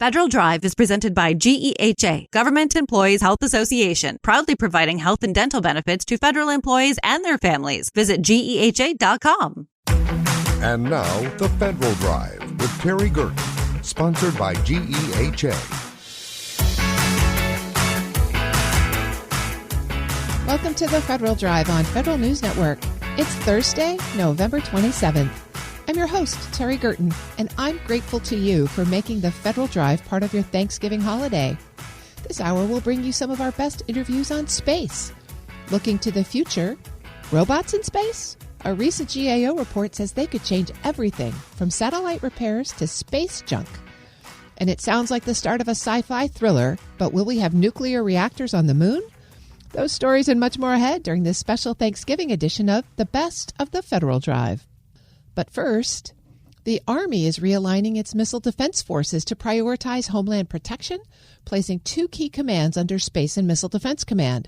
Federal Drive is presented by GEHA, Government Employees Health Association, proudly providing health and dental benefits to federal employees and their families. Visit GEHA.com. And now, the Federal Drive with Terry Gerton, sponsored by GEHA. Welcome to the Federal Drive on Federal News Network. It's Thursday, November 27th. I'm your host, Terry Gerton, and I'm grateful to you for making the Federal Drive part of your Thanksgiving holiday. This hour will bring you some of our best interviews on space. Looking to the future, robots in space? A recent GAO report says they could change everything from satellite repairs to space junk. And it sounds like the start of a sci-fi thriller, but will we have nuclear reactors on the moon? Those stories and much more ahead during this special Thanksgiving edition of The Best of the Federal Drive. But first, the Army is realigning its missile defense forces to prioritize homeland protection, placing two key commands under Space and Missile Defense Command.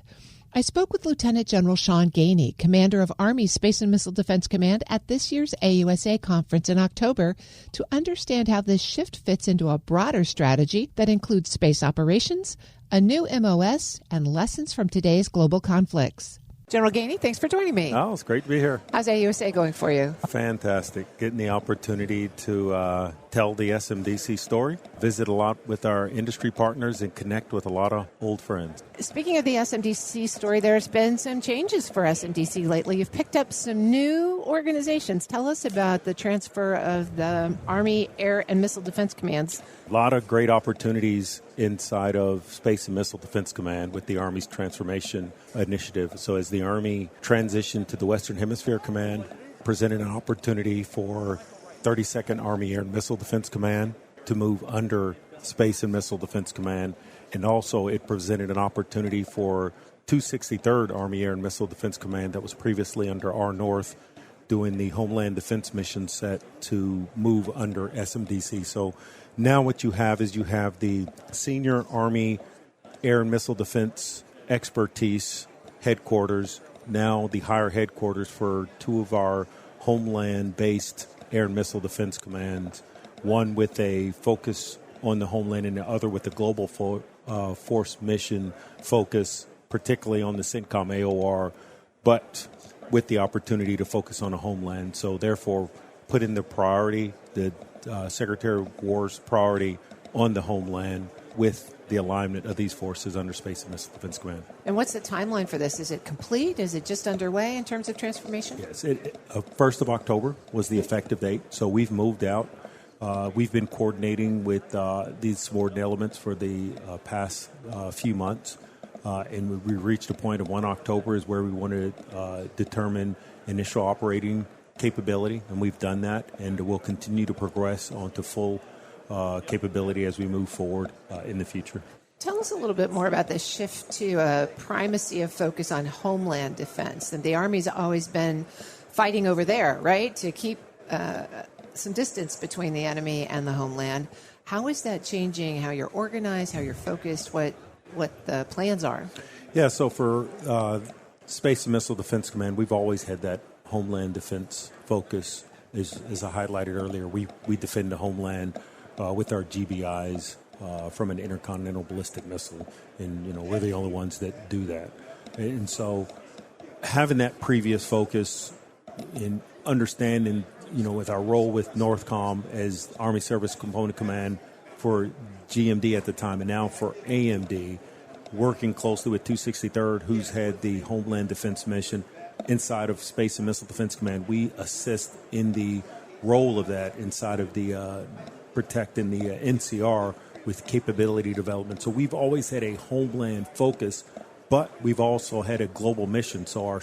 I spoke with Lieutenant General Sean Gainey, commander of Army Space and Missile Defense Command, at this year's AUSA conference in October to understand how this shift fits into a broader strategy that includes space operations, a new MOS, and lessons from today's global conflicts. General Gainey, thanks for joining me. Oh, it's great to be here. How's AUSA going for you? Fantastic. Getting the opportunity to tell the SMDC story, visit a lot with our industry partners, and connect with a lot of old friends. Speaking of the SMDC story, there's been some changes for SMDC lately. You've picked up some new organizations. Tell us about the transfer of the Army Air and Missile Defense Commands. A lot of great opportunities inside of Space and Missile Defense Command with the Army's transformation initiative. So as the Army transitioned to the Western Hemisphere Command, presented an opportunity for 32nd Army Air and Missile Defense Command to move under Space and Missile Defense Command. And also it presented an opportunity for 263rd Army Air and Missile Defense Command that was previously under R North, doing the Homeland Defense mission set, to move under SMDC. So now what you have is you have the senior Army Air and Missile Defense expertise headquarters, now the higher headquarters for two of our homeland-based Air and Missile Defense Commands, one with a focus on the homeland and the other with the global force mission focus, particularly on the CENTCOM AOR, but with the opportunity to focus on a homeland. So therefore, put in the priority, the Secretary of War's priority on the homeland with the alignment of these forces under Space and Missile Defense Command. And what's the timeline for this? Is it complete? Is it just underway in terms of transformation? Yes. 1st of October was the effective date, so we've moved out. We've been coordinating with these subordinate elements for the past few months, and we reached a point of 1 October is where we want to determine initial operating capability, and we've done that, and we'll continue to progress onto full capability as we move forward in the future. Tell us a little bit more about this shift to a primacy of focus on homeland defense. And the Army's always been fighting over there, right, to keep some distance between the enemy and the homeland. How is that changing how you're organized, how you're focused, what the plans are? Yeah, so for Space and Missile Defense Command, we've always had that homeland defense focus. As I highlighted earlier, we defend the homeland with our GBIs from an intercontinental ballistic missile, and we're the only ones that do that. And so having that previous focus in understanding, with our role with NORTHCOM as Army Service Component Command for GMD at the time, and now for AMD, working closely with 263rd, who's had the Homeland Defense mission inside of Space and Missile Defense Command. We assist in the role of that inside of the protecting the NCR with capability development. So we've always had a homeland focus, but we've also had a global mission. So our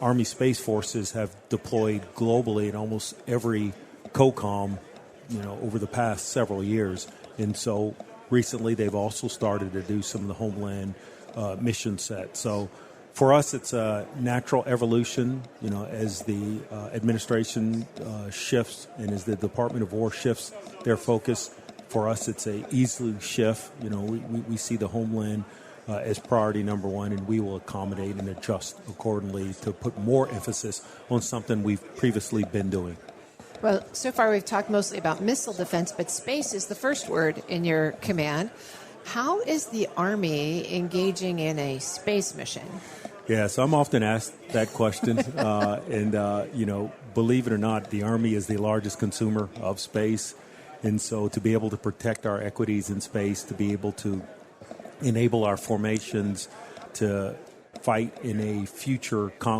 Army Space Forces have deployed globally in almost every COCOM, over the past several years. And so recently they've also started to do some of the homeland mission sets. So for us, it's a natural evolution, as the administration shifts and as the Department of War shifts their focus. For us, it's a easy shift. We see the homeland as priority number one, and we will accommodate and adjust accordingly to put more emphasis on something we've previously been doing. Well, so far we've talked mostly about missile defense, but space is the first word in your command. How is the Army engaging in a space mission? Yeah, so I'm often asked that question. Believe it or not, the Army is the largest consumer of space. And so to be able to protect our equities in space, to be able to enable our formations to fight in a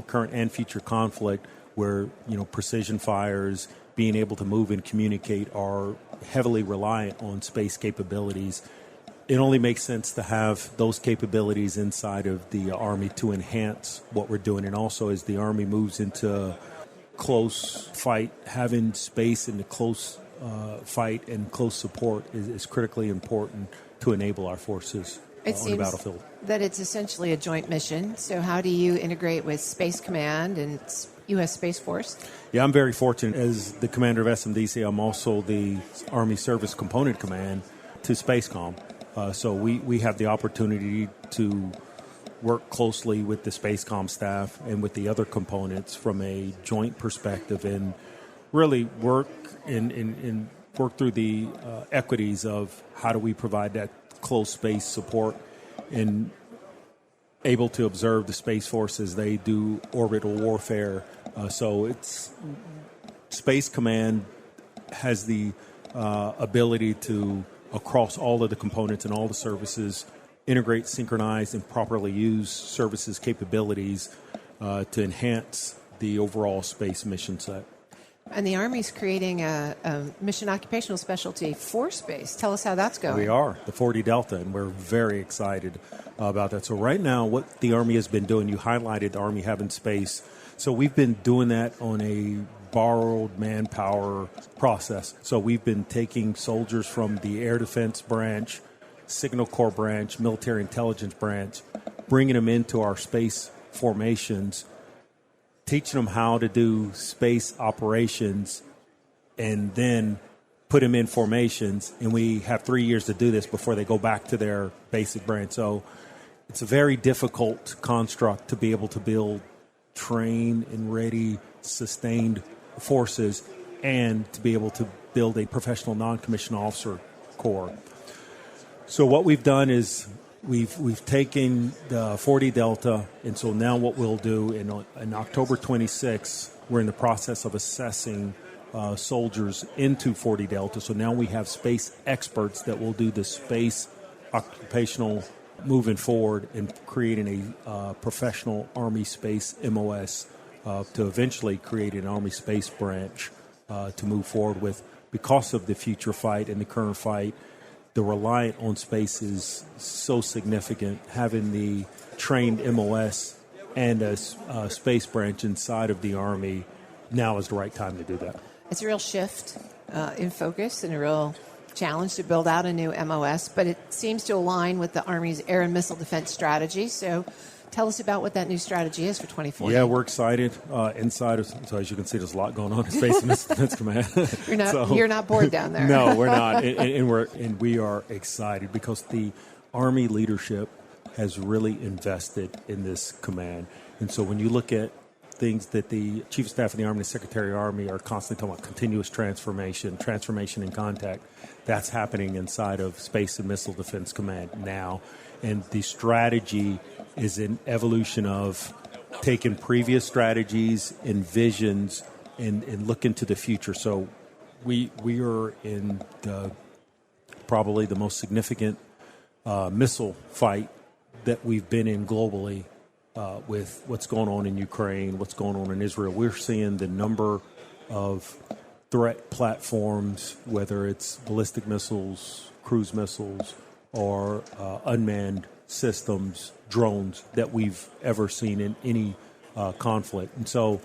current and future conflict where, precision fires, being able to move and communicate are heavily reliant on space capabilities. It only makes sense to have those capabilities inside of the Army to enhance what we're doing. And also as the Army moves into close fight, having space in the close fight and close support is critically important to enable our forces on the battlefield. That it's essentially a joint mission. So how do you integrate with Space Command and U.S. Space Force? Yeah, I'm very fortunate. As the commander of SMDC, I'm also the Army Service Component Command to SpaceCom. So we have the opportunity to work closely with the SpaceCom staff and with the other components from a joint perspective and really work work through the equities of how do we provide that close space support and able to observe the Space Force as they do orbital warfare. So it's Space Command has the ability to, across all of the components and all the services, integrate, synchronize, and properly use services capabilities to enhance the overall space mission set. And the Army's creating a mission occupational specialty for space. Tell us how that's going. We are, the 40 Delta, and we're very excited about that. So right now, what the Army has been doing, you highlighted the Army having space. So we've been doing that on a borrowed manpower process. So we've been taking soldiers from the Air Defense Branch, Signal Corps Branch, Military Intelligence Branch, bringing them into our space formations, teaching them how to do space operations, and then put them in formations. And we have 3 years to do this before they go back to their basic branch. So it's a very difficult construct to be able to build trained and ready, sustained forces and to be able to build a professional non-commissioned officer corps. So what we've done is we've taken the 40 Delta, and so now what we'll do in October 26th, we're in the process of assessing soldiers into 40 Delta. So now we have space experts that will do the space occupational moving forward and creating a professional Army Space MOS to eventually create an Army Space Branch to move forward with. Because of the future fight and the current fight, the reliance on space is so significant. Having the trained MOS and a space branch inside of the Army, now is the right time to do that. It's a real shift in focus and a real challenge to build out a new MOS, but it seems to align with the Army's air and missile defense strategy. So tell us about what that new strategy is for 2040. Yeah, we're excited. Inside of, so as you can see, there's a lot going on in Space and Missile Defense Command. You're not bored down there. No, we're not, and we are excited because the Army leadership has really invested in this command. And so when you look at things that the Chief of Staff of the Army and the Secretary of the Army are constantly talking about, continuous transformation in contact, that's happening inside of Space and Missile Defense Command now. And the strategy is an evolution of taking previous strategies and visions and looking to the future. So we are in probably the most significant missile fight that we've been in globally with what's going on in Ukraine, what's going on in Israel. We're seeing the number of threat platforms, whether it's ballistic missiles, cruise missiles, or unmanned systems, drones, that we've ever seen in any conflict. And so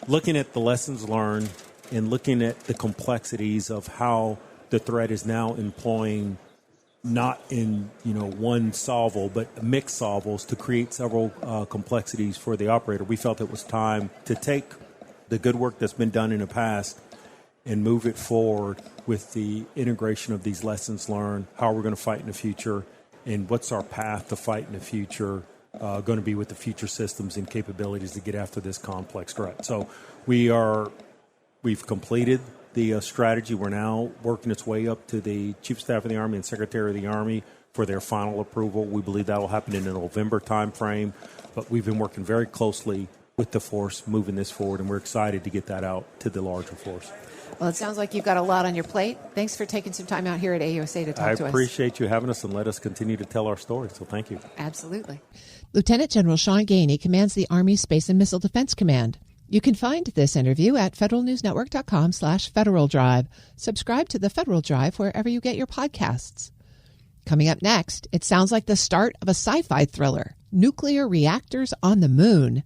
looking at the lessons learned and looking at the complexities of how the threat is now employing not in one salvo, but mixed salvos to create several complexities for the operator, we felt it was time to take the good work that's been done in the past and move it forward with the integration of these lessons learned, how we're going to fight in the future, and what's our path to fight in the future going to be with the future systems and capabilities to get after this complex threat. So we've completed the strategy. We're now working its way up to the Chief of Staff of the Army and Secretary of the Army for their final approval. We believe that will happen in the November timeframe, but we've been working very closely with the force moving this forward, and we're excited to get that out to the larger force. Well, it sounds like you've got a lot on your plate. Thanks for taking some time out here at AUSA to talk to us. I appreciate you having us and let us continue to tell our story, so thank you. Absolutely. Lieutenant General Sean Gainey commands the Army Space and Missile Defense Command. You can find this interview at federalnewsnetwork.com/Federal Drive. Subscribe to the Federal Drive wherever you get your podcasts. Coming up next, it sounds like the start of a sci-fi thriller, Nuclear Reactors on the Moon.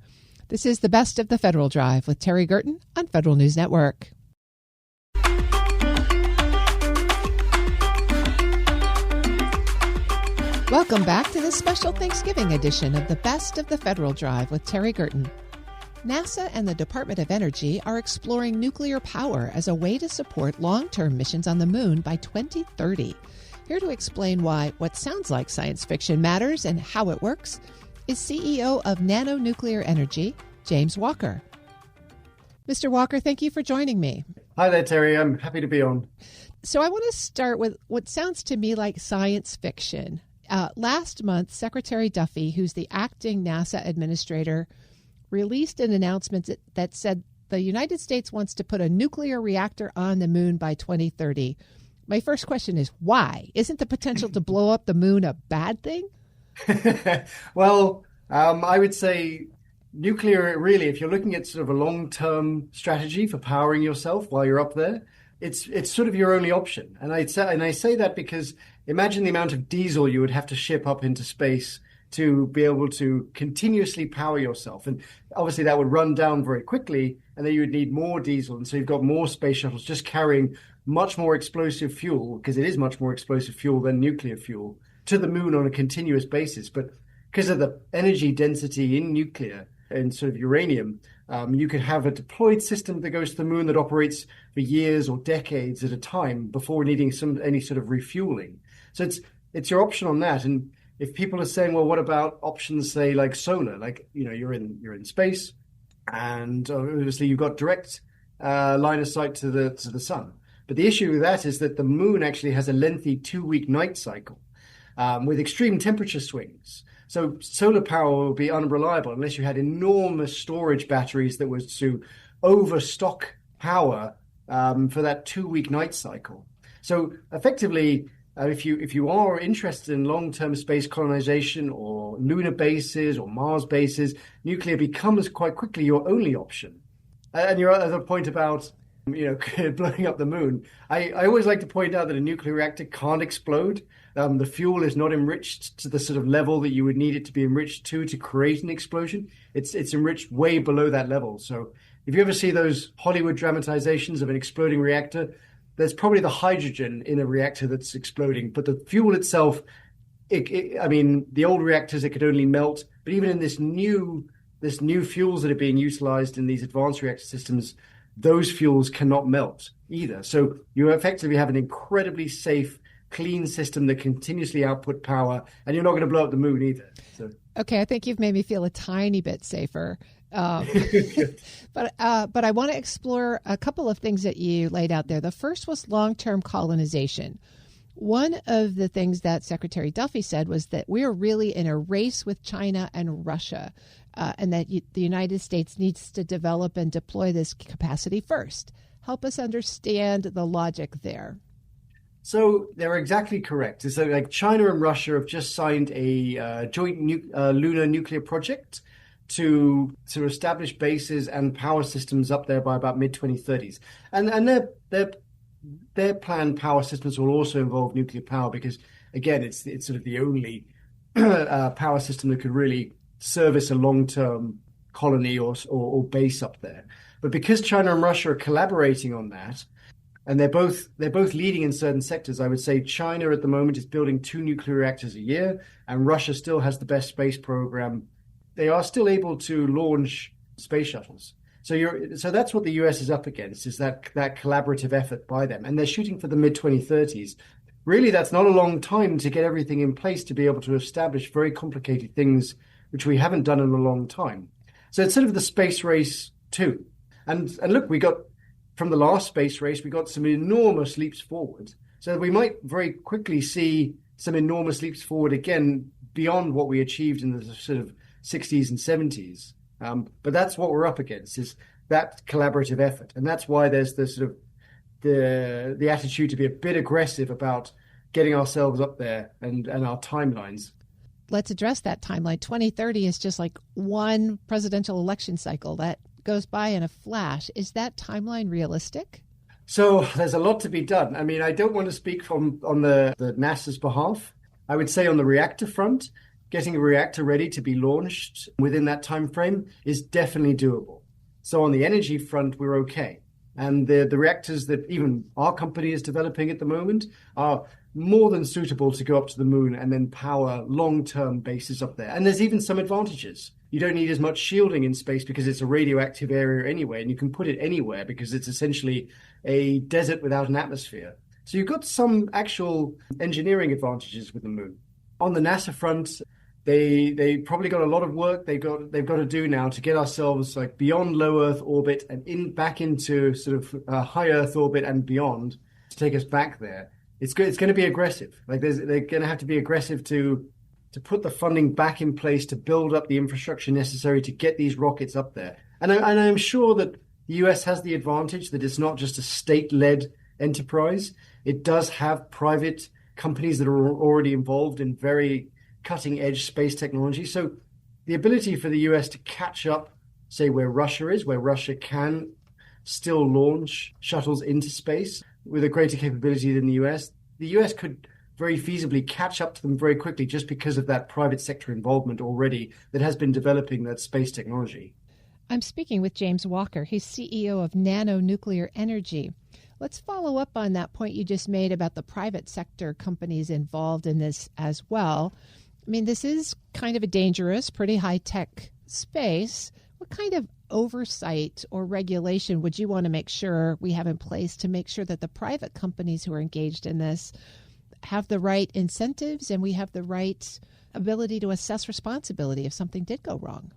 This is the Best of the Federal Drive with Terry Gerton on Federal News Network. Welcome back to this special Thanksgiving edition of the Best of the Federal Drive with Terry Gerton. NASA and the Department of Energy are exploring nuclear power as a way to support long-term missions on the moon by 2030. Here to explain why what sounds like science fiction matters and how it works is CEO of Nano Nuclear Energy, James Walker. Mr. Walker, thank you for joining me. Hi there, Terry. I'm happy to be on. So I want to start with what sounds to me like science fiction. Last month, Secretary Duffy, who's the acting NASA administrator, released an announcement that said the United States wants to put a nuclear reactor on the moon by 2030. My first question is, why? Isn't the potential to blow up the moon a bad thing? Well, I would say nuclear, really, if you're looking at sort of a long-term strategy for powering yourself while you're up there, it's sort of your only option. And I say that because imagine the amount of diesel you would have to ship up into space to be able to continuously power yourself. And obviously that would run down very quickly, and then you would need more diesel. And so you've got more space shuttles just carrying much more explosive fuel, because it is much more explosive fuel than nuclear fuel, to the moon on a continuous basis. But because of the energy density in nuclear and sort of uranium, you could have a deployed system that goes to the moon that operates for years or decades at a time before needing any sort of refueling. So it's your option on that. And if people are saying, well, what about options, say, like solar? Like, you're in space, and obviously you've got direct line of sight to the sun. But the issue with that is that the moon actually has a lengthy 2-week night cycle with extreme temperature swings. So solar power would be unreliable unless you had enormous storage batteries that was to overstock power for that 2-week night cycle. So effectively, if you are interested in long-term space colonization or lunar bases or Mars bases, nuclear becomes quite quickly your only option. And your other point about blowing up the moon, I always like to point out that a nuclear reactor can't explode. The fuel is not enriched to the sort of level that you would need it to be enriched to create an explosion. It's enriched way below that level. So if you ever see those Hollywood dramatizations of an exploding reactor, there's probably the hydrogen in a reactor that's exploding, but the fuel itself, the old reactors, it could only melt. But even in this new fuels that are being utilized in these advanced reactor systems, those fuels cannot melt either. So you effectively have an incredibly safe, clean system that continuously output power, and you're not going to blow up the moon either. So. Okay, I think you've made me feel a tiny bit safer. But I want to explore a couple of things that you laid out there. The first was long-term colonization. One of the things that Secretary Duffy said was that we are really in a race with China and Russia, and that the United States needs to develop and deploy this capacity first. Help us understand the logic there. So they're exactly correct. So like China and Russia have just signed a joint lunar nuclear project to establish bases and power systems up there by about mid-2030s. And their planned power systems will also involve nuclear power because, again, it's sort of the only power system that could really service a long-term colony or base up there. But because China and Russia are collaborating on that, and they're both leading in certain sectors, I would say China at the moment is building 2 nuclear reactors a year, and Russia still has the best space program. They are still able to launch space shuttles. So that's what the US is up against, is that collaborative effort by them. And they're shooting for the mid-2030s. Really, that's not a long time to get everything in place to be able to establish very complicated things, which we haven't done in a long time. So it's sort of the space race too. And look, from the last space race, we got some enormous leaps forward. So we might very quickly see some enormous leaps forward again beyond what we achieved in the sort of 60s and 70s. But that's what we're up against, is that collaborative effort. And that's why there's the sort of the attitude to be a bit aggressive about getting ourselves up there and our timelines. Let's address that timeline. 2030 is just like one presidential election cycle that goes by in a flash. Is that timeline realistic? So there's a lot to be done. I mean, I don't want to speak on the NASA's behalf. I would say on the reactor front, getting a reactor ready to be launched within that time frame is definitely doable. So on the energy front, we're okay. And the reactors that even our company is developing at the moment are more than suitable to go up to the moon and then power long-term bases up there. And there's even some advantages. You don't need as much shielding in space because it's a radioactive area anyway, and you can put it anywhere because it's essentially a desert without an atmosphere. So you've got some actual engineering advantages with the moon. On the NASA front, they probably got a lot of work they've got to do now to get ourselves like beyond low Earth orbit and back into sort of high Earth orbit and beyond to take us back there. It's going to be aggressive. Like they're going to have to be aggressive to put the funding back in place to build up the infrastructure necessary to get these rockets up there. And I'm sure that the US has the advantage that it's not just a state-led enterprise. It does have private companies that are already involved in very cutting-edge space technology. So the ability for the US to catch up, say, where Russia can still launch shuttles into space with a greater capability than the US could very feasibly catch up to them very quickly just because of that private sector involvement already that has been developing that space technology. I'm speaking with James Walker. He's CEO of Nano Nuclear Energy. Let's follow up on that point you just made about the private sector companies involved in this as well. I mean, this is kind of a dangerous, pretty high-tech space. What kind of oversight or regulation would you want to make sure we have in place to make sure that the private companies who are engaged in this have the right incentives and we have the right ability to assess responsibility if something did go wrong?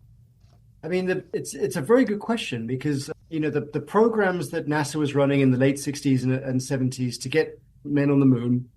I mean, it's a very good question because, the programs that NASA was running in the late 60s and 70s to get men on the moon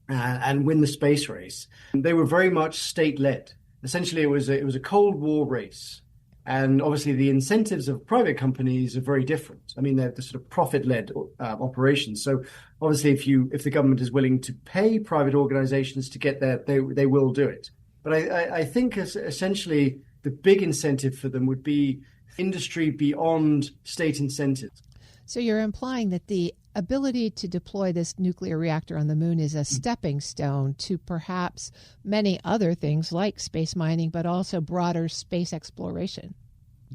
and win the space race, they were very much state-led. Essentially, it was a Cold War race. And obviously, the incentives of private companies are very different. I mean, they're the sort of profit-led operations. So obviously, if the government is willing to pay private organizations to get there, they will do it. But I think essentially the big incentive for them would be industry beyond state incentives. So you're implying that the ability to deploy this nuclear reactor on the moon is a stepping stone to perhaps many other things like space mining, but also broader space exploration.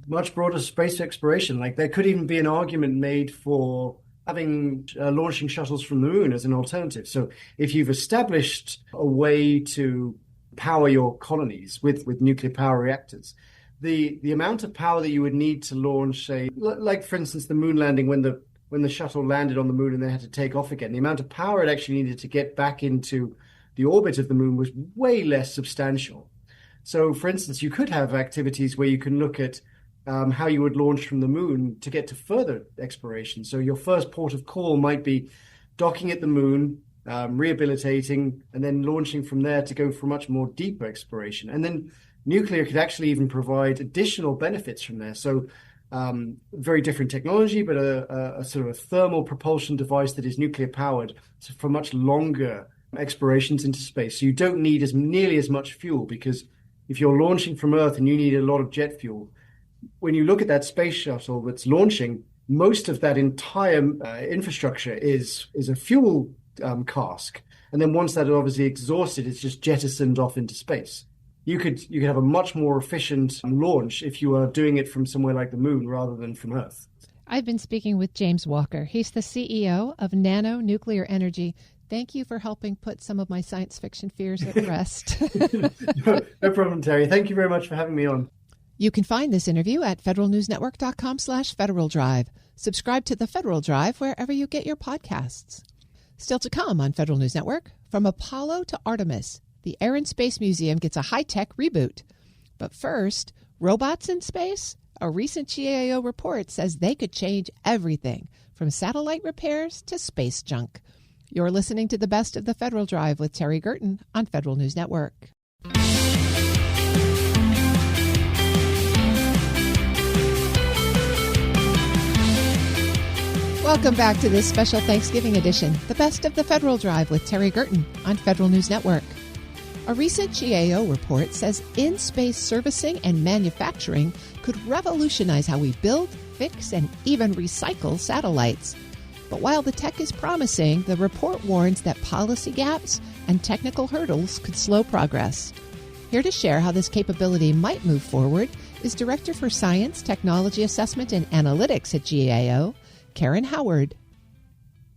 Much broader space exploration. Like there could even be an argument made for having launching shuttles from the moon as an alternative. So if you've established a way to power your colonies with nuclear power reactors, the amount of power that you would need to launch, say, like for instance, the moon landing when the shuttle landed on the moon and they had to take off again, the amount of power it actually needed to get back into the orbit of the moon was way less substantial. So, for instance, you could have activities where you can look at how you would launch from the moon to get to further exploration. So your first port of call might be docking at the moon, rehabilitating, and then launching from there to go for much more deeper exploration. And then nuclear could actually even provide additional benefits from there. So very different technology, but a sort of a thermal propulsion device that is nuclear powered for much longer explorations into space. So you don't need nearly as much fuel, because if you're launching from Earth and you need a lot of jet fuel, when you look at that space shuttle that's launching, most of that entire infrastructure is a fuel cask. And then once that is obviously exhausted, it's just jettisoned off into space. You could have a much more efficient launch if you are doing it from somewhere like the moon rather than from Earth. I've been speaking with James Walker. He's the CEO of Nano Nuclear Energy. Thank you for helping put some of my science fiction fears at rest. No problem, Terry. Thank you very much for having me on. You can find this interview at federalnewsnetwork.com/Federal Drive. Subscribe to the Federal Drive wherever you get your podcasts. Still to come on Federal News Network, from Apollo to Artemis, the Air and Space Museum gets a high-tech reboot. But first, robots in space? A recent GAO report says they could change everything, from satellite repairs to space junk. You're listening to the best of the Federal Drive with Terry Gerton on Federal News Network. Welcome back to this special Thanksgiving edition, the best of the Federal Drive with Terry Gerton on Federal News Network. A recent GAO report says in-space servicing and manufacturing could revolutionize how we build, fix, and even recycle satellites. But while the tech is promising, the report warns that policy gaps and technical hurdles could slow progress. Here to share how this capability might move forward is Director for Science, Technology Assessment, and Analytics at GAO, Karen Howard.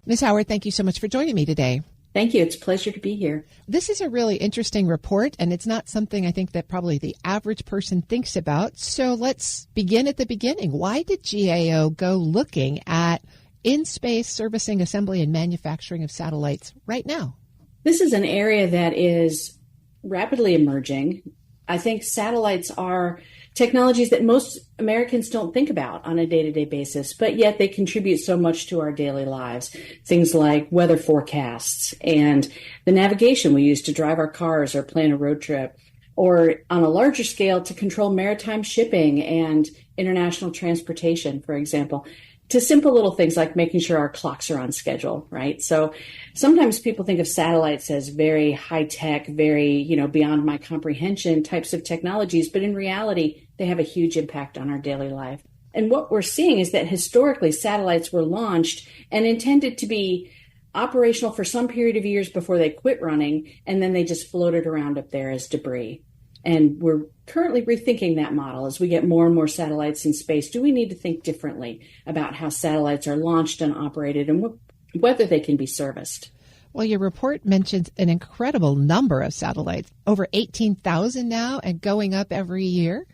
Ms. Howard, thank you so much for joining me today. Thank you. It's a pleasure to be here. This is a really interesting report, and it's not something I think that probably the average person thinks about. So let's begin at the beginning. Why did GAO go looking at in-space servicing, assembly, and manufacturing of satellites right now? This is an area that is rapidly emerging. I think satellites are technologies that most Americans don't think about on a day-to-day basis, but yet they contribute so much to our daily lives. Things like weather forecasts and the navigation we use to drive our cars or plan a road trip, or on a larger scale to control maritime shipping and international transportation, for example, to simple little things like making sure our clocks are on schedule, right? So sometimes people think of satellites as very high-tech, very, beyond my comprehension types of technologies, but in reality, they have a huge impact on our daily life. And what we're seeing is that historically, satellites were launched and intended to be operational for some period of years before they quit running, and then they just floated around up there as debris. And we're currently rethinking that model as we get more and more satellites in space. Do we need to think differently about how satellites are launched and operated and whether they can be serviced? Well, your report mentions an incredible number of satellites, over 18,000 now and going up every year.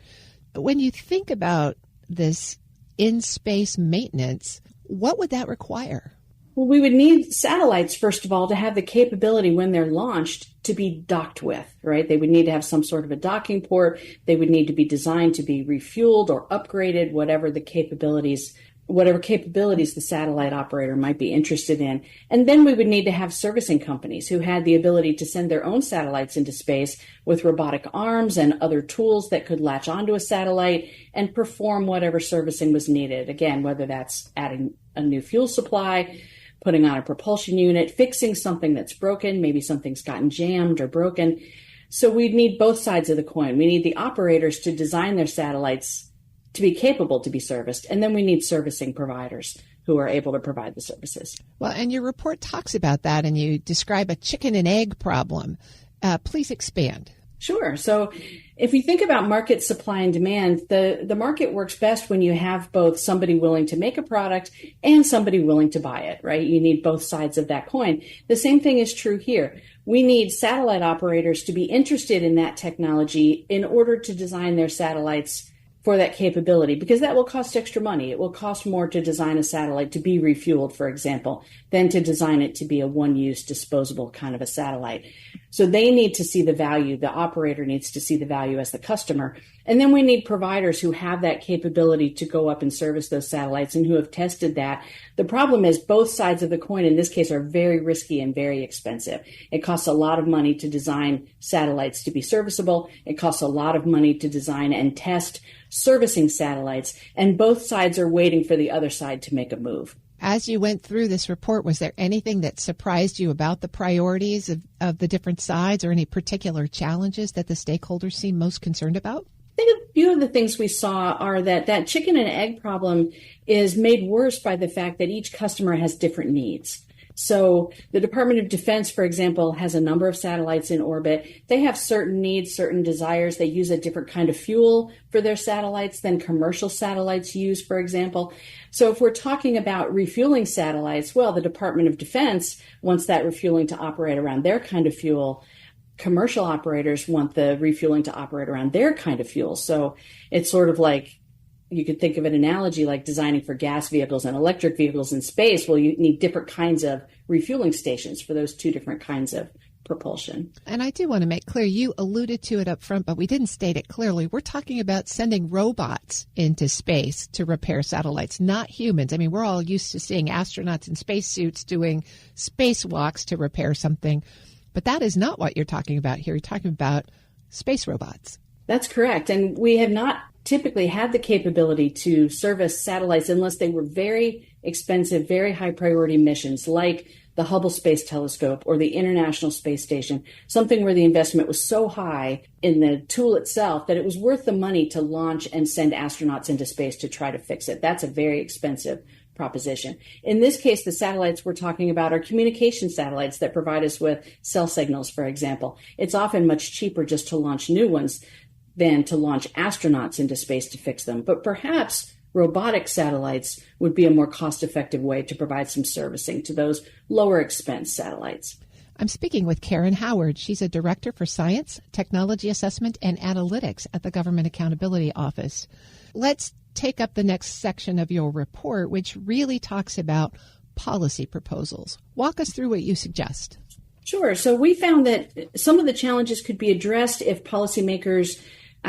When you think about this in-space maintenance, what would that require? Well, we would need satellites, first of all, to have the capability when they're launched to be docked with, right? They would need to have some sort of a docking port. They would need to be designed to be refueled or upgraded, whatever capabilities the satellite operator might be interested in. And then we would need to have servicing companies who had the ability to send their own satellites into space with robotic arms and other tools that could latch onto a satellite and perform whatever servicing was needed. Again, whether that's adding a new fuel supply, putting on a propulsion unit, fixing something that's broken, maybe something's gotten jammed or broken. So we'd need both sides of the coin. We need the operators to design their satellites to be capable to be serviced, and then we need servicing providers who are able to provide the services. Well, and your report talks about that, and you describe a chicken and egg problem. Please expand. Sure. So if you think about market supply and demand, the market works best when you have both somebody willing to make a product and somebody willing to buy it, right? You need both sides of that coin. The same thing is true here. We need satellite operators to be interested in that technology in order to design their satellites for that capability, because that will cost extra money. It will cost more to design a satellite to be refueled, for example, than to design it to be a one-use disposable kind of a satellite. So they need to see the value. The operator needs to see the value as the customer. And then we need providers who have that capability to go up and service those satellites and who have tested that. The problem is both sides of the coin in this case are very risky and very expensive. It costs a lot of money to design satellites to be serviceable. It costs a lot of money to design and test servicing satellites. And both sides are waiting for the other side to make a move. As you went through this report, was there anything that surprised you about the priorities of the different sides, or any particular challenges that the stakeholders seem most concerned about? I think a few of the things we saw are that chicken and egg problem is made worse by the fact that each customer has different needs. So the Department of Defense, for example, has a number of satellites in orbit. They have certain needs, certain desires. They use a different kind of fuel for their satellites than commercial satellites use, for example. So if we're talking about refueling satellites, well, the Department of Defense wants that refueling to operate around their kind of fuel. Commercial operators want the refueling to operate around their kind of fuel. So it's sort of like, you could think of an analogy like designing for gas vehicles and electric vehicles in space. Well, you need different kinds of refueling stations for those two different kinds of propulsion. And I do want to make clear, you alluded to it up front, but we didn't state it clearly. We're talking about sending robots into space to repair satellites, not humans. I mean, we're all used to seeing astronauts in spacesuits doing spacewalks to repair something, but that is not what you're talking about here. You're talking about space robots. That's correct. And we have not typically had the capability to service satellites unless they were very expensive, very high priority missions like the Hubble Space Telescope or the International Space Station, something where the investment was so high in the tool itself that it was worth the money to launch and send astronauts into space to try to fix it. That's a very expensive proposition. In this case, the satellites we're talking about are communication satellites that provide us with cell signals, for example. It's often much cheaper just to launch new ones than to launch astronauts into space to fix them. But perhaps robotic satellites would be a more cost-effective way to provide some servicing to those lower expense satellites. I'm speaking with Karen Howard. She's a director for science, technology assessment, and analytics at the Government Accountability Office. Let's take up the next section of your report, which really talks about policy proposals. Walk us through what you suggest. Sure. So we found that some of the challenges could be addressed if policymakers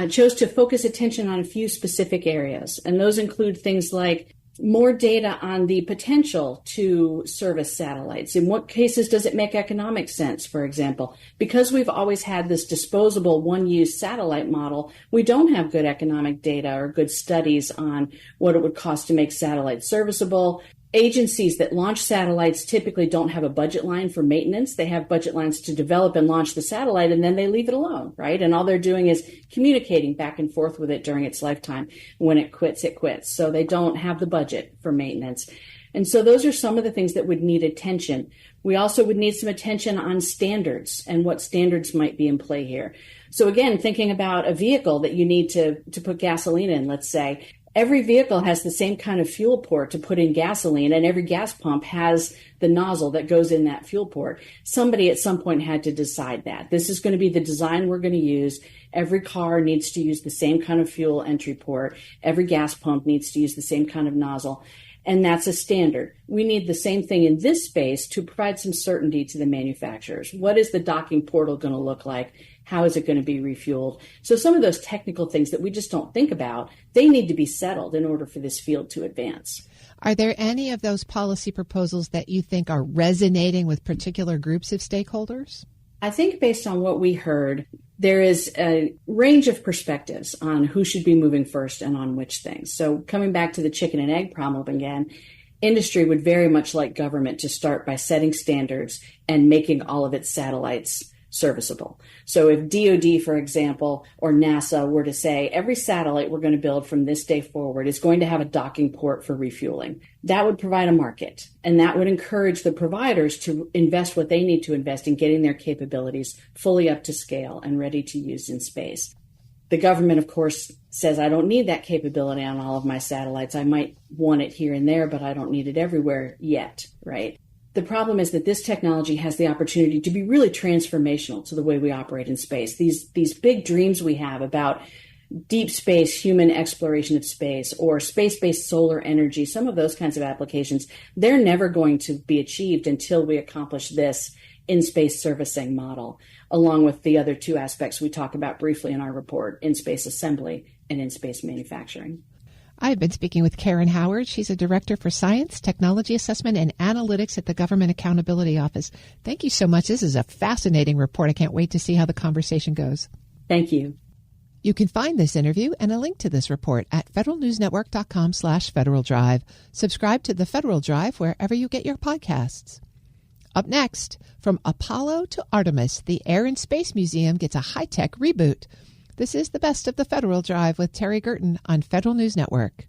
chose to focus attention on a few specific areas. And those include things like more data on the potential to service satellites. In what cases does it make economic sense, for example? Because we've always had this disposable one-use satellite model, we don't have good economic data or good studies on what it would cost to make satellites serviceable. Agencies that launch satellites typically don't have a budget line for maintenance. They have budget lines to develop and launch the satellite, and then they leave it alone, right? And all they're doing is communicating back and forth with it during its lifetime. When it quits, it quits. So they don't have the budget for maintenance. And so those are some of the things that would need attention. We also would need some attention on standards and what standards might be in play here. So again, thinking about a vehicle that you need to put gasoline in, let's say, every vehicle has the same kind of fuel port to put in gasoline, and every gas pump has the nozzle that goes in that fuel port. Somebody at some point had to decide that. This is going to be the design we're going to use. Every car needs to use the same kind of fuel entry port. Every gas pump needs to use the same kind of nozzle. And that's a standard. We need the same thing in this space to provide some certainty to the manufacturers. What is the docking portal going to look like? How is it going to be refueled? So some of those technical things that we just don't think about, they need to be settled in order for this field to advance. Are there any of those policy proposals that you think are resonating with particular groups of stakeholders? I think based on what we heard, there is a range of perspectives on who should be moving first and on which things. So coming back to the chicken and egg problem again, industry would very much like government to start by setting standards and making all of its satellites serviceable. So if DoD, for example, or NASA were to say, every satellite we're going to build from this day forward is going to have a docking port for refueling, that would provide a market. And that would encourage the providers to invest what they need to invest in getting their capabilities fully up to scale and ready to use in space. The government, of course, says, I don't need that capability on all of my satellites. I might want it here and there, but I don't need it everywhere yet, right? The problem is that this technology has the opportunity to be really transformational to the way we operate in space. These big dreams we have about deep space, human exploration of space, or space-based solar energy, some of those kinds of applications, they're never going to be achieved until we accomplish this in-space servicing model, along with the other two aspects we talk about briefly in our report, in-space assembly and in-space manufacturing. I've been speaking with Karen Howard. She's a director for science, technology assessment, and analytics at the Government Accountability Office. Thank you so much. This is a fascinating report. I can't wait to see how the conversation goes. Thank you. You can find this interview and a link to this report at federalnewsnetwork.com/Federal Drive. Subscribe to the Federal Drive wherever you get your podcasts. Up next, from Apollo to Artemis, the Air and Space Museum gets a high-tech reboot. This is the best of the Federal Drive with Terry Gerton on Federal News Network.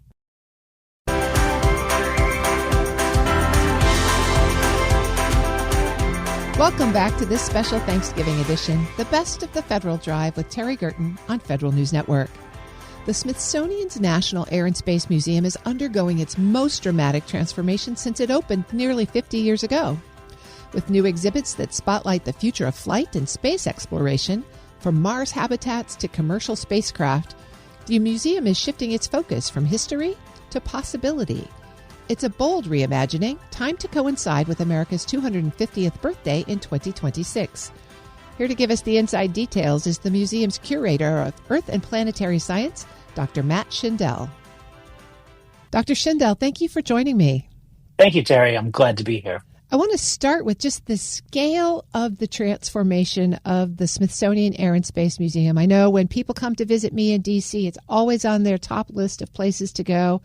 Welcome back to this special Thanksgiving edition, the best of the Federal Drive with Terry Gerton on Federal News Network. The Smithsonian's National Air and Space Museum is undergoing its most dramatic transformation since it opened nearly 50 years ago. With new exhibits that spotlight the future of flight and space exploration, from Mars habitats to commercial spacecraft, the museum is shifting its focus from history to possibility. It's a bold reimagining, timed to coincide with America's 250th birthday in 2026. Here to give us the inside details is the museum's curator of Earth and Planetary Science, Dr. Matt Schindel. Dr. Schindel, thank you for joining me. Thank you, Terry. I'm glad to be here. I want to start with just the scale of the transformation of the Smithsonian Air and Space Museum. I know when people come to visit me in D.C., it's always on their top list of places to go.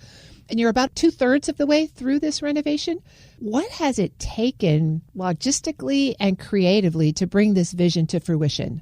And you're about 2/3 of the way through this renovation. What has it taken logistically and creatively to bring this vision to fruition?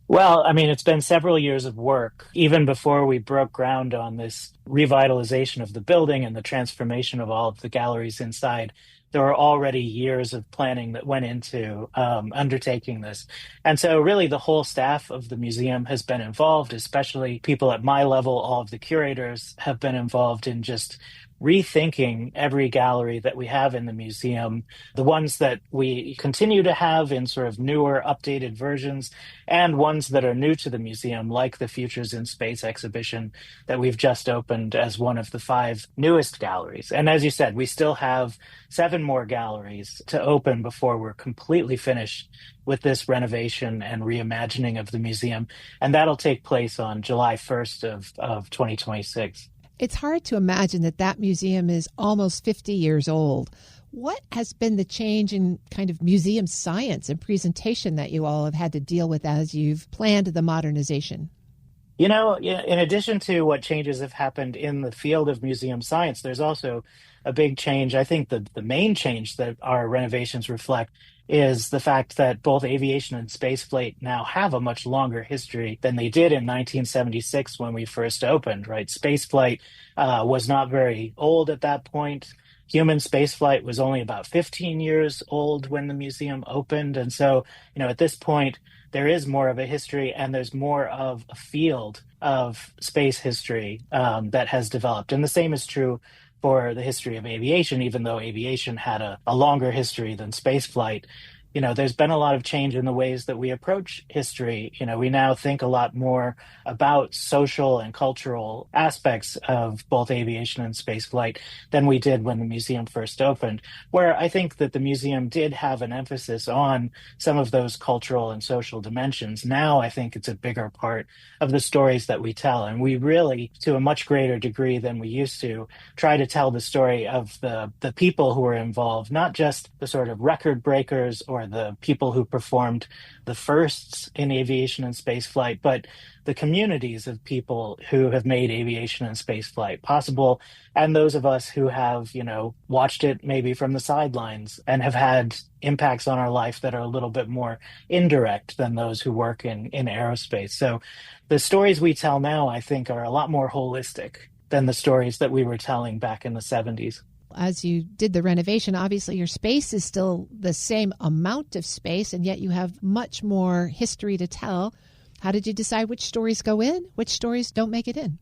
Well, I mean, it's been several years of work. Even before we broke ground on this revitalization of the building and the transformation of all of the galleries inside, there were already years of planning that went into undertaking this. And so really the whole staff of the museum has been involved, especially people at my level. All of the curators have been involved in just rethinking every gallery that we have in the museum, the ones that we continue to have in sort of newer, updated versions, and ones that are new to the museum, like the Futures in Space exhibition that we've just opened as one of the 5 newest galleries. And as you said, we still have 7 more galleries to open before we're completely finished with this renovation and reimagining of the museum. And that'll take place on July 1st of 2026. It's hard to imagine that museum is almost 50 years old. What has been the change in kind of museum science and presentation that you all have had to deal with as you've planned the modernization? You know, in addition to what changes have happened in the field of museum science, there's also a big change. I think the main change that our renovations reflect is the fact that both aviation and spaceflight now have a much longer history than they did in 1976 when we first opened, right? Spaceflight was not very old at that point. Human spaceflight was only about 15 years old when the museum opened. And so, at this point, there is more of a history and there's more of a field of space history that has developed. And the same is true for the history of aviation, even though aviation had a longer history than spaceflight. There's been a lot of change in the ways that we approach history. We now think a lot more about social and cultural aspects of both aviation and spaceflight than we did when the museum first opened, where I think that the museum did have an emphasis on some of those cultural and social dimensions. Now I think it's a bigger part of the stories that we tell. And we really, to a much greater degree than we used to, try to tell the story of the people who were involved, not just the sort of record breakers or the people who performed the firsts in aviation and spaceflight, but the communities of people who have made aviation and spaceflight possible, and those of us who have, watched it maybe from the sidelines and have had impacts on our life that are a little bit more indirect than those who work in aerospace. So the stories we tell now, I think, are a lot more holistic than the stories that we were telling back in the 70s. As you did the renovation, obviously your space is still the same amount of space, and yet you have much more history to tell. How did you decide which stories go in, which stories don't make it in?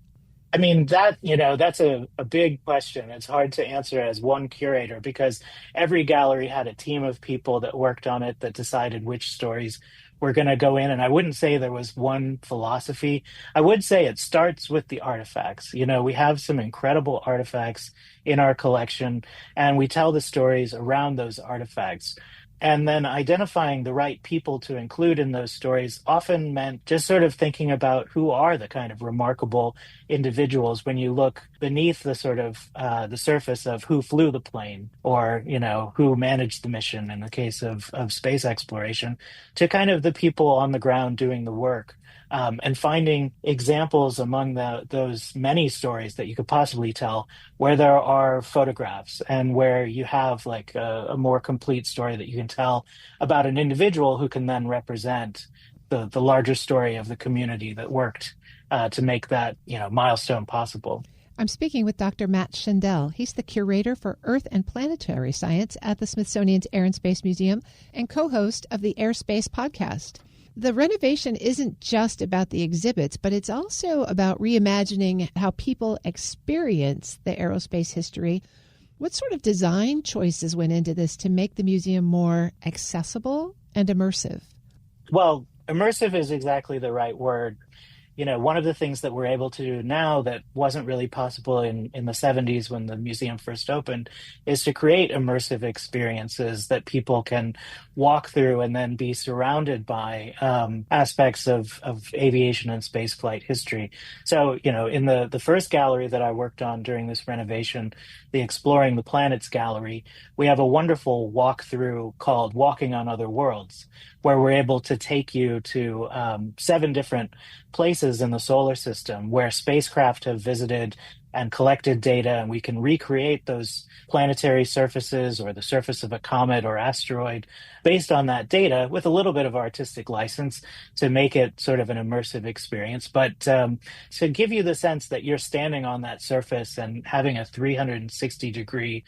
I mean, that's a big question. It's hard to answer as one curator because every gallery had a team of people that worked on it that decided which stories were going to go in. And I wouldn't say there was one philosophy. I would say it starts with the artifacts. We have some incredible artifacts in our collection, and we tell the stories around those artifacts. And then identifying the right people to include in those stories often meant just sort of thinking about who are the kind of remarkable individuals when you look beneath the sort of the surface of who flew the plane or, who managed the mission in the case of space exploration to kind of the people on the ground doing the work. And finding examples among those many stories that you could possibly tell where there are photographs and where you have like a more complete story that you can tell about an individual who can then represent the larger story of the community that worked to make that milestone possible. I'm speaking with Dr. Matt Schindel. He's the curator for Earth and Planetary Science at the Smithsonian's Air and Space Museum and co-host of the Airspace podcast. The renovation isn't just about the exhibits, but it's also about reimagining how people experience the aerospace history. What sort of design choices went into this to make the museum more accessible and immersive? Well, immersive is exactly the right word. one of the things that we're able to do now that wasn't really possible in the 70s when the museum first opened is to create immersive experiences that people can walk through and then be surrounded by aspects of aviation and spaceflight history. So, in the first gallery that I worked on during this renovation, the Exploring the Planets gallery, we have a wonderful walkthrough called Walking on Other Worlds, where we're able to take you to 7 different places in the solar system where spacecraft have visited and collected data, and we can recreate those planetary surfaces or the surface of a comet or asteroid based on that data with a little bit of artistic license to make it sort of an immersive experience, but to give you the sense that you're standing on that surface and having a 360-degree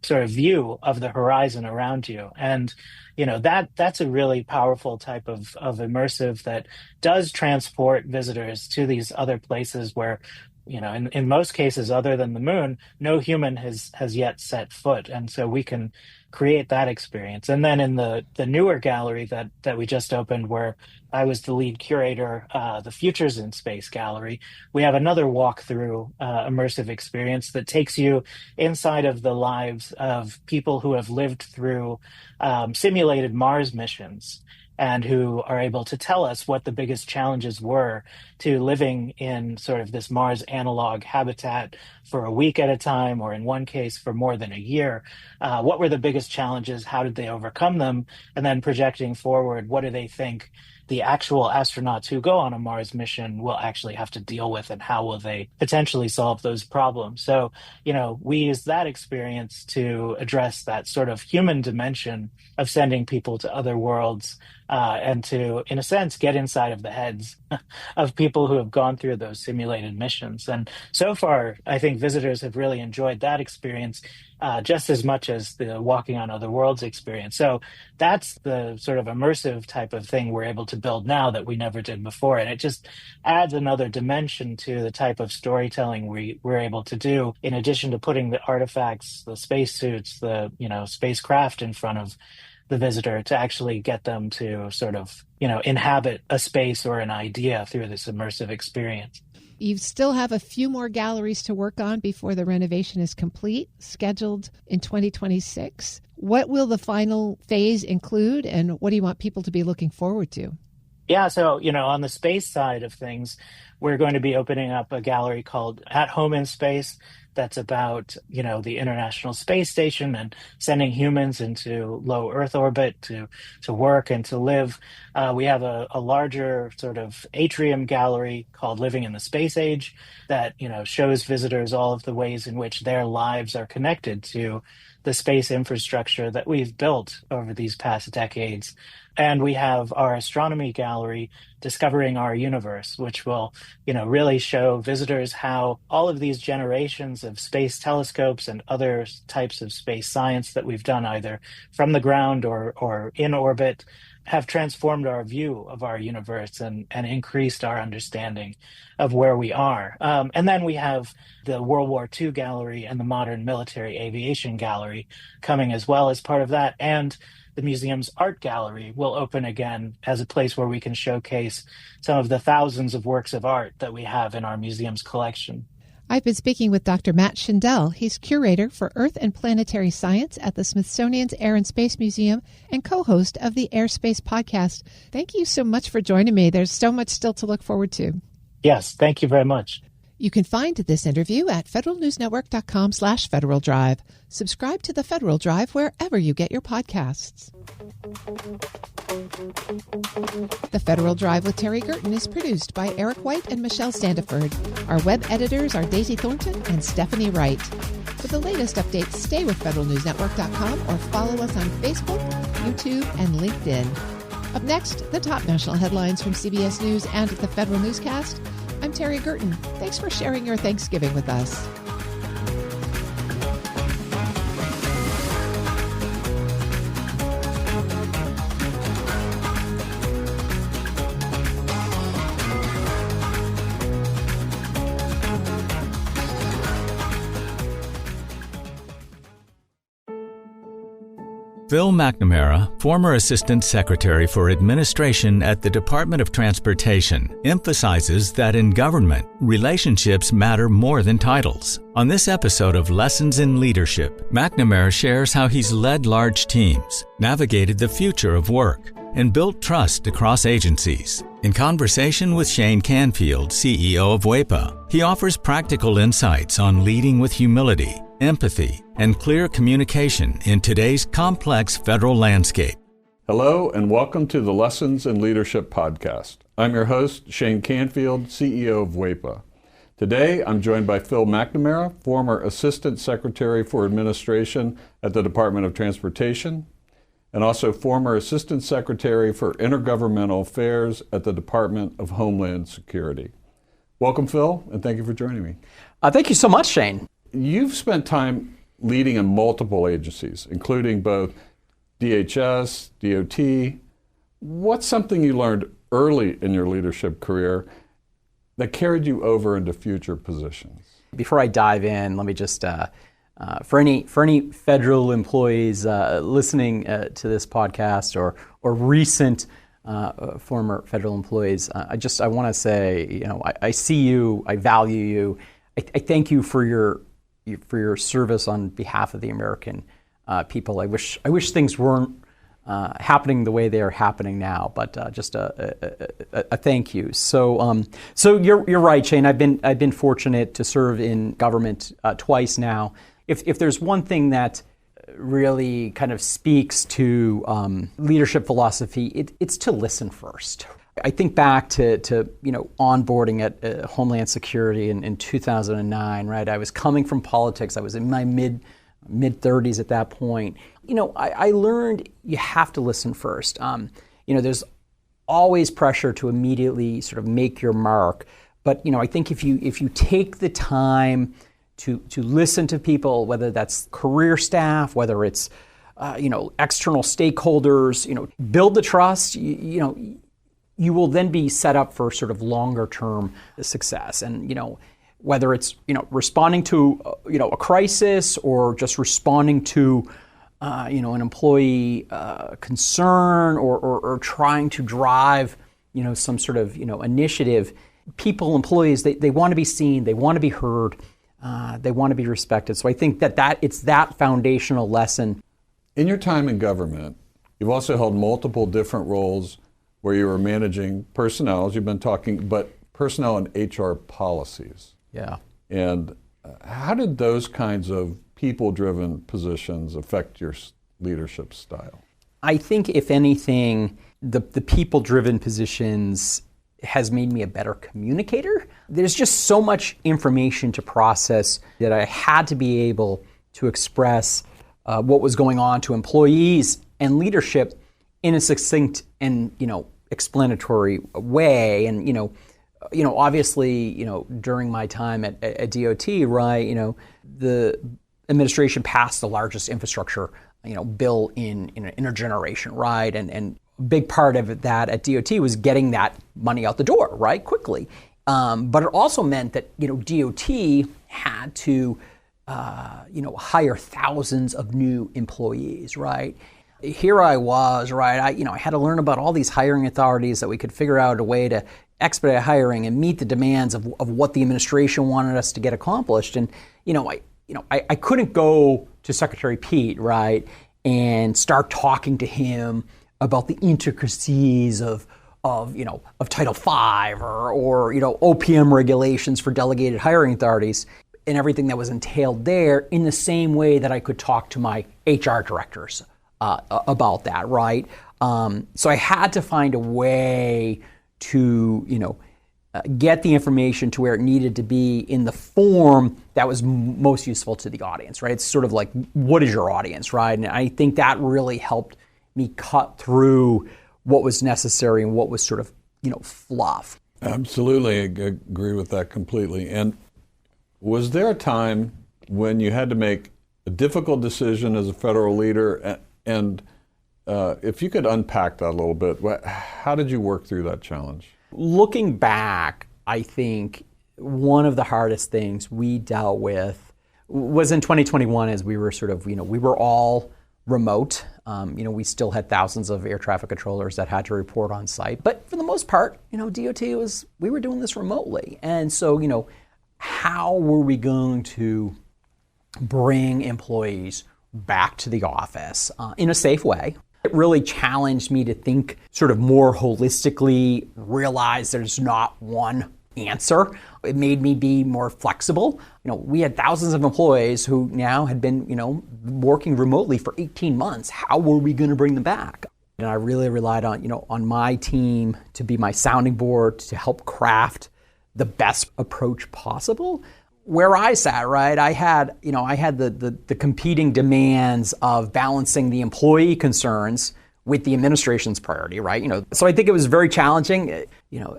sort of view of the horizon around you. And that's a really powerful type of immersive that does transport visitors to these other places where, in most cases, other than the moon, no human has yet set foot. And so we can create that experience. And then in the newer gallery that we just opened, where I was the lead curator, the Futures in Space gallery, we have another walkthrough immersive experience that takes you inside of the lives of people who have lived through simulated Mars missions, and who are able to tell us what the biggest challenges were to living in sort of this Mars analog habitat for a week at a time, or in one case for more than a year. What were the biggest challenges? How did they overcome them? And then projecting forward, what do they think the actual astronauts who go on a Mars mission will actually have to deal with, and how will they potentially solve those problems? So, we use that experience to address that sort of human dimension of sending people to other worlds, and to, in a sense, get inside of the heads of people who have gone through those simulated missions. And so far, I think visitors have really enjoyed that experience just as much as the Walking on Other Worlds experience. So that's the sort of immersive type of thing we're able to build now that we never did before. And it just adds another dimension to the type of storytelling we're able to do, in addition to putting the artifacts, the spacesuits, the spacecraft in front of the visitor to actually get them to sort of, inhabit a space or an idea through this immersive experience. You still have a few more galleries to work on before the renovation is complete, scheduled in 2026. What will the final phase include, and what do you want people to be looking forward to? Yeah, so, on the space side of things, we're going to be opening up a gallery called At Home in Space. That's about, the International Space Station and sending humans into low Earth orbit to work and to live. We have a larger sort of atrium gallery called Living in the Space Age that, shows visitors all of the ways in which their lives are connected to the space infrastructure that we've built over these past decades. And we have our astronomy gallery, Discovering Our Universe, which will, really show visitors how all of these generations of space telescopes and other types of space science that we've done either from the ground or in orbit have transformed our view of our universe and increased our understanding of where we are. And then we have the World War II gallery and the Modern Military Aviation gallery coming as well as part of that. And the museum's art gallery will open again as a place where we can showcase some of the thousands of works of art that we have in our museum's collection. I've been speaking with Dr. Matt Schindel. He's curator for Earth and Planetary Science at the Smithsonian's Air and Space Museum and co-host of the Airspace podcast. Thank you so much for joining me. There's so much still to look forward to. Yes, thank you very much. You can find this interview at federalnewsnetwork.com/Federal Drive. Subscribe to the Federal Drive wherever you get your podcasts. The Federal Drive with Terry Gerton is produced by Eric White and Michelle Standiford. Our web editors are Daisy Thornton and Stephanie Wright. For the latest updates, stay with federalnewsnetwork.com or follow us on Facebook, YouTube, and LinkedIn. Up next, the top national headlines from CBS News and the Federal Newscast. I'm Terry Gerton. Thanks for sharing your Thanksgiving with us. Phil McNamara, former Assistant Secretary for Administration at the Department of Transportation, emphasizes that in government, relationships matter more than titles. On this episode of Lessons in Leadership, McNamara shares how he's led large teams, navigated the future of work, and built trust across agencies. In conversation with Shane Canfield, CEO of WEPA, he offers practical insights on leading with humility, empathy, and clear communication in today's complex federal landscape. Hello, and welcome to the Lessons in Leadership podcast. I'm your host, Shane Canfield, CEO of WEPA. Today, I'm joined by Phil McNamara, former Assistant Secretary for Administration at the Department of Transportation, and also former Assistant Secretary for Intergovernmental Affairs at the Department of Homeland Security. Welcome, Phil, and thank you for joining me. Thank you so much, Shane. You've spent time leading in multiple agencies, including both DHS, DOT. What's something you learned early in your leadership career that carried you over into future positions? Before I dive in, let me just, for any federal employees listening to this podcast or recent former federal employees, I want to say, I see you, I value you, I thank you for your service on behalf of the American people. I wish things weren't happening the way they are happening now, but just a thank you. So you're right, Shane. I've been fortunate to serve in government twice now. If there's one thing that really kind of speaks to leadership philosophy, it's to listen first. I think back to onboarding at Homeland Security in 2009, right? I was coming from politics. I was in my mid-30s at that point. I learned you have to listen first. There's always pressure to immediately sort of make your mark. But, I think if you take the time to listen to people, whether that's career staff, whether it's, external stakeholders, build the trust, you will then be set up for sort of longer term success. And, whether it's, responding to, a crisis or just responding to, an employee concern or trying to drive, some sort of, initiative, employees, they want to be seen, they want to be heard, they want to be respected. So I think that it's that foundational lesson. In your time in government, you've also held multiple different roles where you were managing personnel, as you've been talking, but personnel and HR policies. Yeah. And how did those kinds of people-driven positions affect your leadership style? I think, if anything, the people-driven positions has made me a better communicator. There's just so much information to process that I had to be able to express what was going on to employees and leadership in a succinct and, explanatory way. And, obviously, during my time at DOT, right, the administration passed the largest infrastructure, bill in a generation, right? And a big part of that at DOT was getting that money out the door, right, quickly. But it also meant that, DOT had to, hire thousands of new employees, right? Here I was, right? I had to learn about all these hiring authorities that we could figure out a way to expedite hiring and meet the demands of what the administration wanted us to get accomplished. And I couldn't go to Secretary Pete, right, and start talking to him about the intricacies of Title V or OPM regulations for delegated hiring authorities and everything that was entailed there in the same way that I could talk to my HR directors about that, right? So I had to find a way to, get the information to where it needed to be in the form that was most useful to the audience, right? It's sort of like, what is your audience, right? And I think that really helped me cut through what was necessary and what was sort of, fluff. Absolutely, I agree with that completely. And was there a time when you had to make a difficult decision as a federal leader? And if you could unpack that a little bit, how did you work through that challenge? Looking back, I think one of the hardest things we dealt with was in 2021 as we were sort of, we were all remote. We still had thousands of air traffic controllers that had to report on site. But for the most part, DOT we were doing this remotely. And so, how were we going to bring employees back to the office in a safe way? It really challenged me to think sort of more holistically, realize there's not one answer. It made me be more flexible. We had thousands of employees who now had been, working remotely for 18 months. How were we going to bring them back? And I really relied on my team to be my sounding board, to help craft the best approach possible. Where I sat, right, I had the competing demands of balancing the employee concerns with the administration's priority, right? So I think it was very challenging.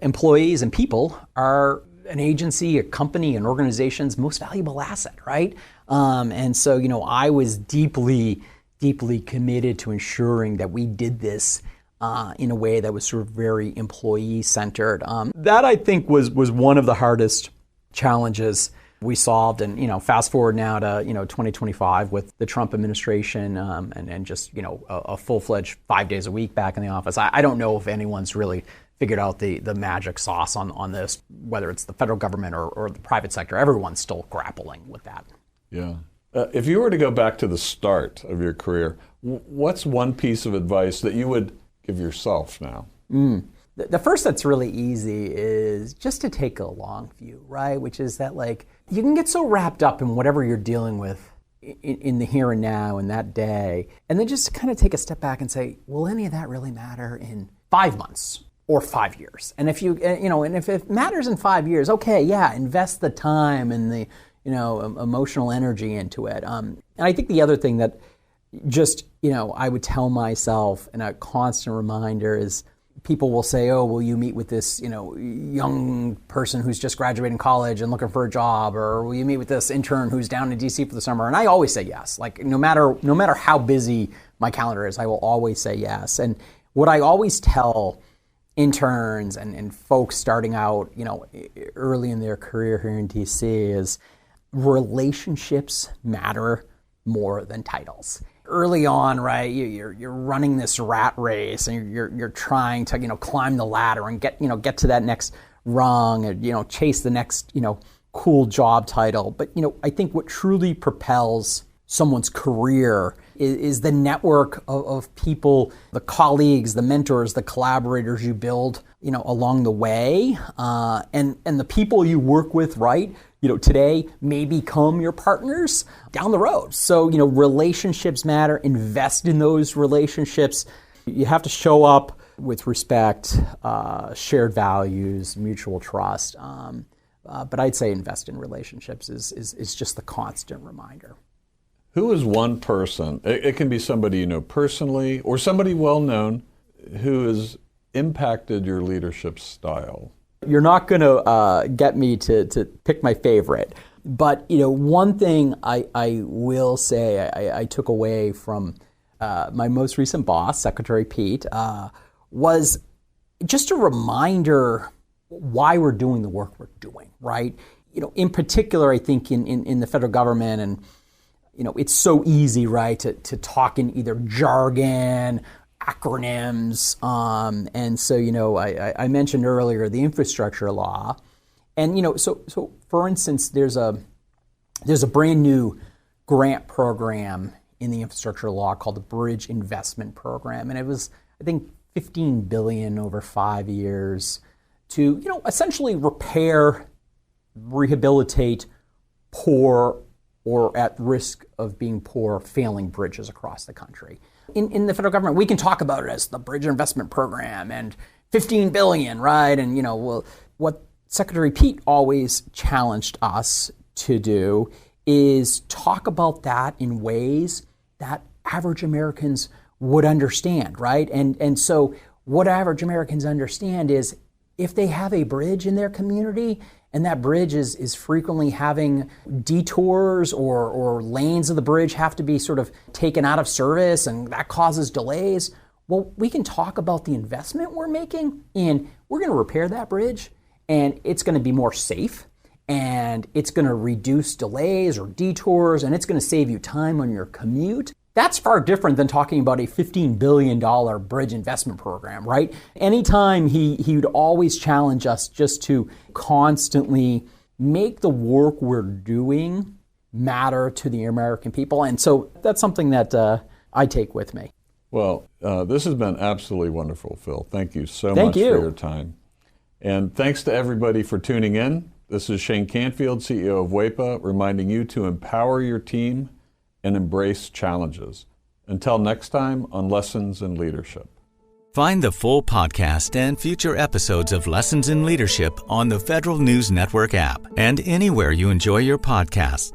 Employees and people are an agency, a company, an organization's most valuable asset, right? And so, I was deeply committed to ensuring that we did this in a way that was sort of very employee-centered. That, I think, was one of the hardest challenges we solved. And, fast forward now to, 2025 with the Trump administration and just, a full-fledged 5 days a week back in the office. I don't know if anyone's really figured out the magic sauce on this, whether it's the federal government or the private sector. Everyone's still grappling with that. Yeah. If you were to go back to the start of your career, what's one piece of advice that you would give yourself now? The first that's really easy is just to take a long view, right? Which is that, you can get so wrapped up in whatever you're dealing with in the here and now, in that day, and then just kind of take a step back and say, will any of that really matter in 5 months or 5 years? And if if it matters in 5 years, okay, yeah, invest the time and the, emotional energy into it. And I think the other thing that just, I would tell myself, and a constant reminder is, people will say, oh, will you meet with this, young person who's just graduating college and looking for a job, or will you meet with this intern who's down in DC for the summer? And I always say yes. No matter how busy my calendar is, I will always say yes. And what I always tell interns and folks starting out, early in their career here in DC is relationships matter more than titles. Early on, right, you're running this rat race, and you're trying to climb the ladder and get to that next rung, and chase the next cool job title. But I think what truly propels someone's career is the network of people, the colleagues, the mentors, the collaborators you build along the way, and the people you work with, right? Today may become your partners down the road. So, relationships matter. Invest in those relationships. You have to show up with respect, shared values, mutual trust. But I'd say invest in relationships is just the constant reminder. Who is one person, it can be somebody you know personally or somebody well-known, who has impacted your leadership style? You're not going to get me to pick my favorite. But, one thing I will say I took away from my most recent boss, Secretary Pete, was just a reminder why we're doing the work we're doing, right? In particular, I think in the federal government, and, it's so easy, right, to talk in either jargon, acronyms, and so I mentioned earlier the infrastructure law, and so for instance, there's a brand new grant program in the infrastructure law called the Bridge Investment Program, and it was, I think, $15 billion over 5 years to essentially repair, rehabilitate poor or at risk of being poor, failing bridges across the country. In the federal government, we can talk about it as the Bridge Investment Program and $15 billion, right? And, what Secretary Pete always challenged us to do is talk about that in ways that average Americans would understand, right? And so what average Americans understand is if they have a bridge in their community and that bridge is frequently having detours or lanes of the bridge have to be sort of taken out of service and that causes delays, well, we can talk about the investment we're making and we're going to repair that bridge and it's going to be more safe and it's going to reduce delays or detours and it's going to save you time on your commute. That's far different than talking about a $15 billion bridge investment program, right? Anytime he would always challenge us just to constantly make the work we're doing matter to the American people. And so that's something that I take with me. Well, this has been absolutely wonderful, Phil. Thank you so much for your time. And thanks to everybody for tuning in. This is Shane Canfield, CEO of WEPA, reminding you to empower your team and embrace challenges. Until next time on Lessons in Leadership. Find the full podcast and future episodes of Lessons in Leadership on the Federal News Network app and anywhere you enjoy your podcasts.